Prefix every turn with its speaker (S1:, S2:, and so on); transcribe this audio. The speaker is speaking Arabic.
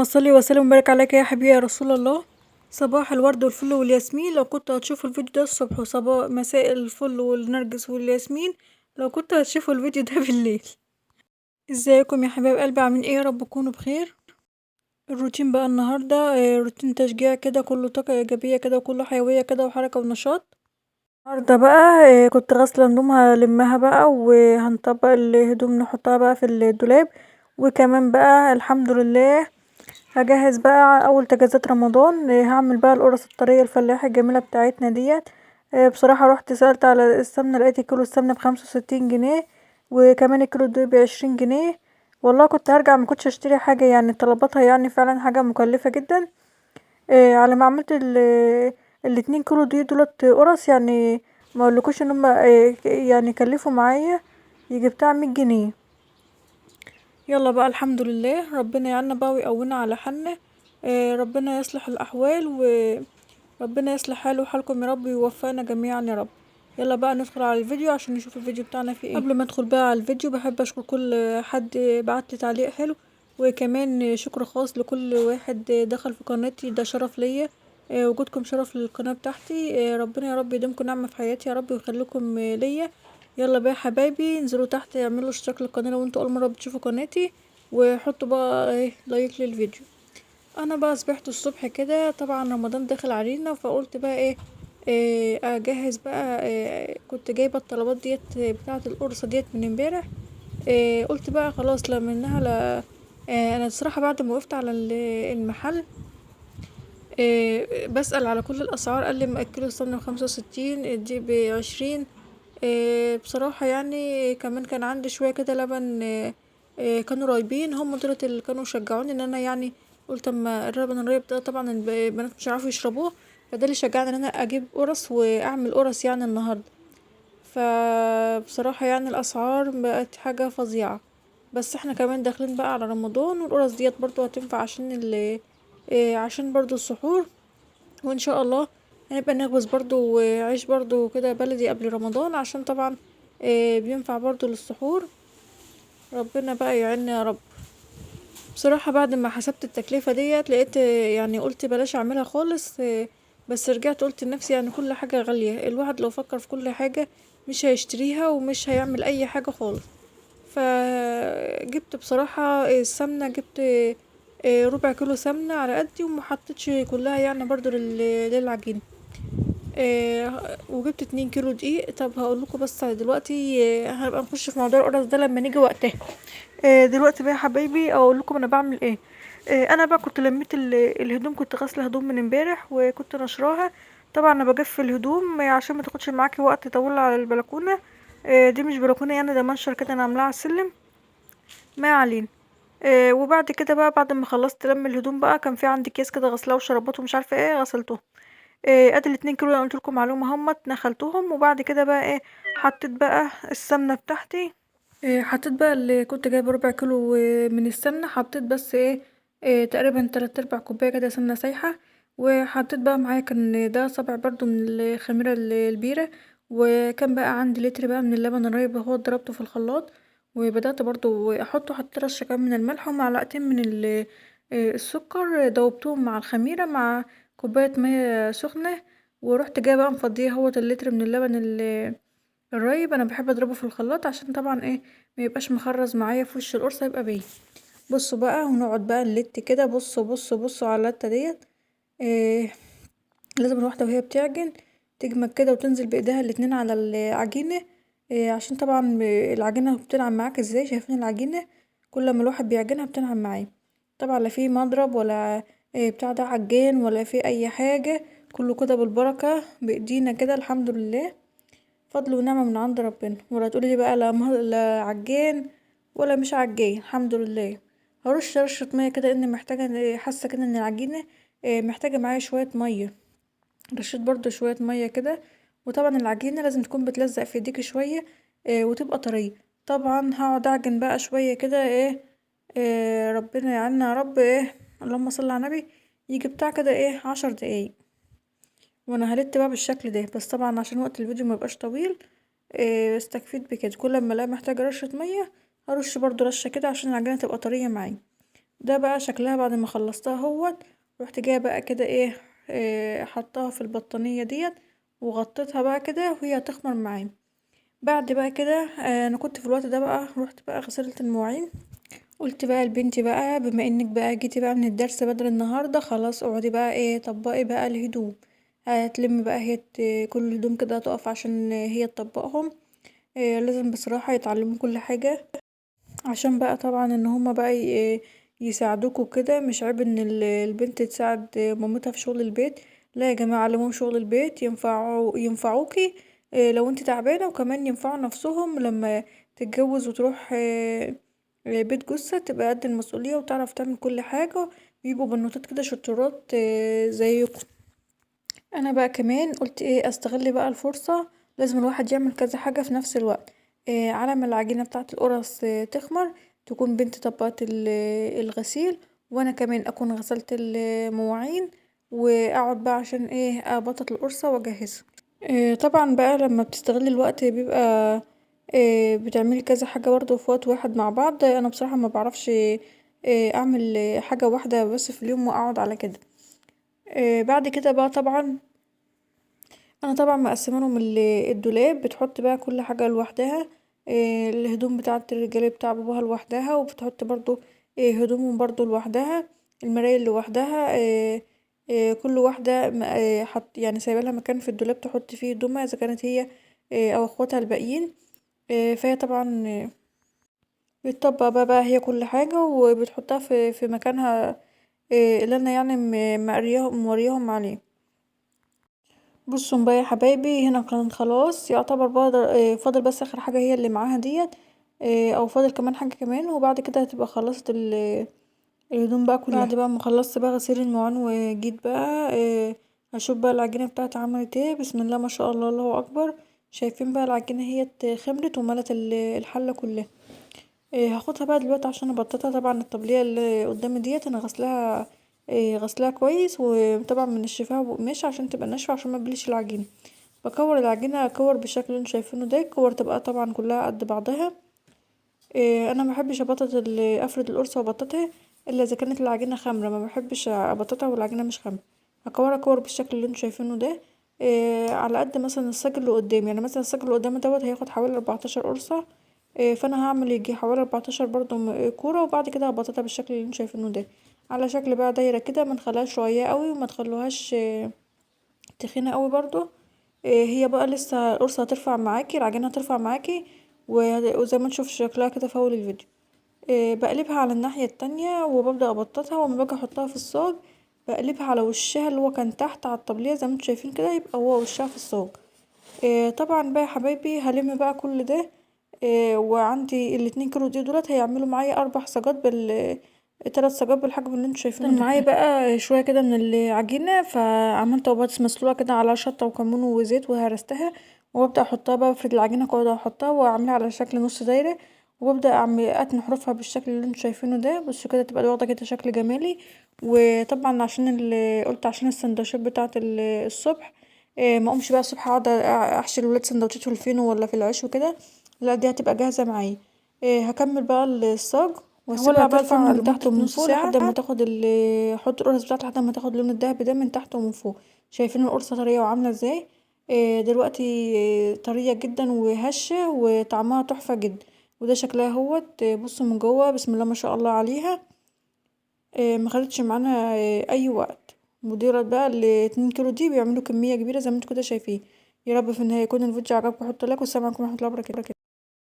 S1: اللهم صل وسلم وبارك عليك يا حبيبي يا رسول الله. صباح الورد والفل والياسمين لو كنت هتشوفوا الفيديو ده الصبح، وصباح مساء الفل والنرجس والياسمين لو كنت هتشوفوا الفيديو ده بالليل. ازيكم يا حبايب قلبي، عاملين ايه؟ يا رب تكونوا بخير. الروتين بقى النهارده روتين تشجيع كده، كله طاقة ايجابية كده وكله حيوية كده وحركة ونشاط. النهارده بقى كنت غاسلة هدوم هلمها بقى، وهنطبق الهدوم نحطها بقى في الدولاب. وكمان بقى الحمد لله هجهز بقى اول تجهيزات رمضان. هعمل بقى القرص الطرية الفلاحي الجميلة بتاعتنا ديت. بصراحة روحت سألت على السمنة، لقيت كيلو السمنة ب65 جنيه، وكمان الكيلو ده ب20 جنيه. والله كنت هرجع مكنتش اشتري حاجة، يعني طلباتها يعني فعلا حاجة مكلفة جدا. على ما عملت ال2 كيلو دولت قرص، يعني ما اقولكوش ان هما يعني كلفوا معايا يجي بتاع 100 جنيه. يلا بقى الحمد لله، ربنا يعيننا بقى ويقوينا على حالنا. ربنا يصلح الأحوال، وربنا يصلح حاله وحالكم يا رب، ويوفقنا جميعا يا رب. يلا بقى ندخل على الفيديو عشان نشوف الفيديو بتاعنا فيه ايه. قبل ما ادخل بقى على الفيديو بحب اشكر كل حد بعتلي تعليق حلو، وكمان شكر خاص لكل واحد دخل في قناتي، ده شرف ليا. وجودكم شرف للقناة بتاعتي. ربنا يا رب يديمكم نعمة في حياتي يا رب، ويخليكم ليا. يلا بقى يا حبايبي، انزلوا تحت اعملوا اشتراك للقناة لو انتوا اول مرة بتشوفوا قناتي، وحطوا بقى لايك للفيديو. انا بقى صبحت الصبح كده، طبعا رمضان داخل علينا، فقلت بقى اجهز بقى. كنت جايبه الطلبات ديت بتاعه القرصه ديت من امبارح. قلت بقى خلاص لا منها لا. انا الصراحه بعد ما وقفت على المحل، بسأل على كل الأسعار، قال لي الكيلو السمنة ب65، دي ب20. بصراحة يعني كمان كان عندي شوية كده لبن. كانوا رايبين، هم دولت اللي كانوا شجعوني ان انا يعني قلت اما اللبن الرايب ده طبعا البنات مش هيعرفوا يشربوه، فده اللي شجعني ان انا اجيب قرص واعمل قرص يعني النهارده. فبصراحة يعني الأسعار بقت حاجة فظيعة، بس احنا كمان داخلين بقى على رمضان، والقرص ديت برضو هتنفع عشان عشان برضو السحور. وان شاء الله هنبقى نخبز برضو عيش برضو كده بلدي قبل رمضان، عشان طبعا بينفع برضو للسحور. ربنا بقى يعيننا يا رب. بصراحة بعد ما حسبت التكلفة ديت لقيت يعني قلت بلاش اعملها خالص. بس رجعت قلت لنفسي يعني كل حاجة غالية، الواحد لو فكر في كل حاجة مش هيشتريها ومش هيعمل اي حاجة خالص. فجبت بصراحة السمنة، جبت ربع كيلو سمنة على قدي، ومحطتش كلها يعني برضو للعجينة. وجبت 2 كيلو دقيق. طب هقولكوا بس دلوقتي هنبقى نخش في موضوع القرص ده لما نيجي وقتها. دلوقتي بقى يا حبايبي اقول لكم انا بعمل ايه. انا بقى كنت لميت الهدوم، كنت غاسله هدوم من امبارح وكنت نشراها. طبعا انا بجف الهدوم عشان ما تاخدش معاكي وقت طويل على البلكونه. دي مش بلكونه يعني، ده منشر كده انا عاملاه على السلم. ما علينا. وبعد كده بقى بعد ما خلصت لم الهدوم بقى، كان في عندي اكياس كده غسلاه وشربات ومش عارفه ايه غسلتهم. ادي ال2 كيلو اللي أنا قلت لكم عليهم همت نخلتهم. وبعد كده بقى حطيت بقى السمنه بتاعتي. حطيت بقى اللي كنت جايبه ربع كيلو من السمنه، حطيت بس تقريبا 3/4 كوبايه كده سمنه سايحه. وحطيت بقى معايا كان ده صبع برضو من الخميره البيره. وكان بقى عندي لتر بقى من اللبن الرايب، هو ضربته في الخلاط. وبدأت برضو احطه، حطيت رشه كمان من الملح ومعلقتين من السكر، دوبتهم مع الخميره مع كوبايه ميه سخنه. ورحت جايه بقى مفضيه هو اللتر من اللبن الرايب. انا بحب اضربه في الخلاط عشان طبعا ما يبقاش مخرز معايا في وش القرصه، يبقى باين. بصوا بقى ونقعد بقى نلت كده، بصوا على اللتة ديت. إيه لازم الواحده وهي بتعجن تجمد كده وتنزل بايديها الاتنين على العجينه. عشان طبعا العجينه بتنعم معاك ازاي، شايفين العجينه كل ما الواحد بيعجنها بتنعم معاه. طبعا لا في مضرب ولا بتاع ده عجان ولا في اي حاجه، كله كده بالبركه بايدينا كده الحمد لله، فضل ونعمة من عند ربنا. ولا تقولي بقى لا عجان ولا مش عجان، الحمد لله. هرش رشة مية كده اني محتاجة، حاسة كده ان العجينة محتاجة معايا شوية مية. رشيت برضو شوية مية كده. وطبعا العجينة لازم تكون بتلزق في ايديكي شوية وتبقى طرية. طبعا هقعد اعجن بقى شوية كده ربنا يعيننا يا رب. اللهم صل على النبي. يجي بتاع كده 10 دقايق وانا هلت بقى بالشكل ده. بس طبعا عشان وقت الفيديو ميبقاش طويل استكفيت بكده. كل ما الاقي محتاجة رشة مية هرش برضو رشة كده عشان العجينة تبقى طرية معايا. ده بقى شكلها بعد ما خلصتها اهوت. رحت جايه بقى كده ايه، حطاها في البطانية ديت وغطيتها بقى كده وهي هتخمر معانا. بعد بقى كده انا كنت في الوقت ده بقى رحت بقى غسلت المواعين. قلت بقى لبنتي بقى بما انك بقى جيتي بقى من الدرس بدري النهارده، خلاص اقعدي بقى ايه طبقي بقى الهدوم. هتلم بقى هي كل الهدوم كده تقف عشان هي تطبقهم. لازم بصراحة يتعلموا كل حاجة، عشان بقى طبعا ان هما بقى يساعدوكوا كده. مش عيب ان البنت تساعد مامتها في شغل البيت. لا يا جماعة، علموهم شغل البيت ينفعوكي لو انت تعبانة، وكمان ينفعوا نفسهم لما تتجوز وتروح بيت جوزها، تبقى قد المسؤولية وتعرف تعمل كل حاجة، ويبقوا بنوتات كده شطورات زيكم. انا بقى كمان قلت ايه استغل بقى الفرصة، لازم الواحد يعمل كذا حاجة في نفس الوقت. على ما العجينة بتاعة القرص تخمر، تكون بنتي طبقت الغسيل، وانا كمان اكون غسلت المواعين، واقعد بقى عشان ايه ابطط القرصة واجهزها. طبعا بقى لما بتستغلي الوقت بيبقى بتعملي كذا حاجة برضه في وقت واحد مع بعض. انا بصراحة ما بعرفش اعمل حاجة واحدة بس في اليوم واقعد على كده. بعد كده بقى طبعا انا طبعا مقسمه لهم الدولاب، بتحط بقى كل حاجه لوحدها. الهدوم بتاعه الرجاله بتاع باباها لوحدها، وبتحط برضو هدومهم برضو لوحدها. المراية لوحدها. كل واحده حط يعني سايبه لها مكان في الدولاب تحط فيه هدومها اذا كانت هي او اخواتها الباقيين. فهي طبعا بتطبق بقى هي كل حاجه وبتحطها في مكانها اللي انا يعني موريهم عليه. بصوا بقى يا حبايبي، هنا كان خلاص يعتبر فاضل بس اخر حاجة هي اللي معاها ديت. او فاضل كمان حاجة كمان وبعد كده هتبقى خلصت الهدوم بقى كلها. بعد بقى ما خلصت بقى غسيل المواعين وجيت بقى هشوف بقى العجينة بتاعتي عملت ايه. بسم الله ما شاء الله، الله اكبر. شايفين بقى العجينة هي خمرت وملت الحلة كلها. هاخدها بقى دلوقتي عشان ابططها. طبعا الطبلية اللي قدامي ديت انا غسلاها كويس، وطبعا منشفاها بقماش عشان تبقى ناشفة عشان ما تبلش العجينة. بكور العجينة كور بالشكل اللي انتوا شايفينه ده، كور تبقى طبعا كلها قد بعضها. انا مبحبش افرد القرصة وابططها الا اذا كانت العجينة خامرة، ما بحبش ابططها والعجينة مش خامرة. هكورها كور بالشكل اللي انتوا شايفينه ده. على قد مثلا الصاج اللي قدامي، يعني مثلا الصاج اللي قدامي دوت هياخد حوالي 14 قرصة. فانا هعمل يجي حوالي 14 برضو كورة، وبعد كده هبططها بالشكل اللي انتوا شايفينه ده، على شكل بقى دايرة كده. منخليهاش رقيقة قوي وما تخلوهاش تخينة قوي برضو. هي بقى لسه القرصة هترفع معاكي، العجينة هترفع معاكي، وزي ما نشوف شكلها كده في اول الفيديو. بقلبها على الناحية التانية وببدأ ابططها، وما باجي احطها في الصاج بقلبها على وشها اللي هو كان تحت على الطبلية زي ما انتوا شايفين كده، يبقى هو وشها في الصاج. طبعا بقى يا حبايبي هلم بقى كل ده. وعندي ال2 كيلو دولت هيعملوا معايا 4 صاجات 3 صاجات بالحجم اللي انتوا شايفينه ده. معايا بقى شوية كده من العجينة، فعملت بطاطس مسلوقة كده على شطة وكمون وزيت وهرستها، وببدأ احطها بقى بفرد العجينة كده واحطها واعملها على شكل نص دايرة، وببدأ اتني حروفها بالشكل اللي انتوا شايفينه ده. بصوا كده تبقى واخدة كده شكل جمالي. وطبعا عشان قلت عشان السندوتشات بتاعة الصبح، ما اقومش بقى الصبح اقعد احشي الولاد سندوتشات في الفينو ولا في العيش وكده. لا دي هتبقى جاهزة معايا. هكمل بقى الصاج واسيبها ترفع من تحت ومن فوق لحد ما تاخد احط القرص بتاعتها لحد ما تاخد اللون الدهبي ده من تحت ومن فوق. شايفين القرصة طرية وعاملة ازاي؟ دلوقتي طرية جدا وهشة وطعمها تحفة جدا. وده شكلها اهوت. بصوا من جوه بسم الله ما شاء الله عليها. ما خدتش معانا اي وقت. مديرة بقى ال2 كيلو دي بيعملوا كمية كبيرة زي ما انتوا كده شايفين. يا رب في النهاية يكون الفيديو عجبكم، حطوا لايك، والسلام عليكم ورحمة الله وبركاته.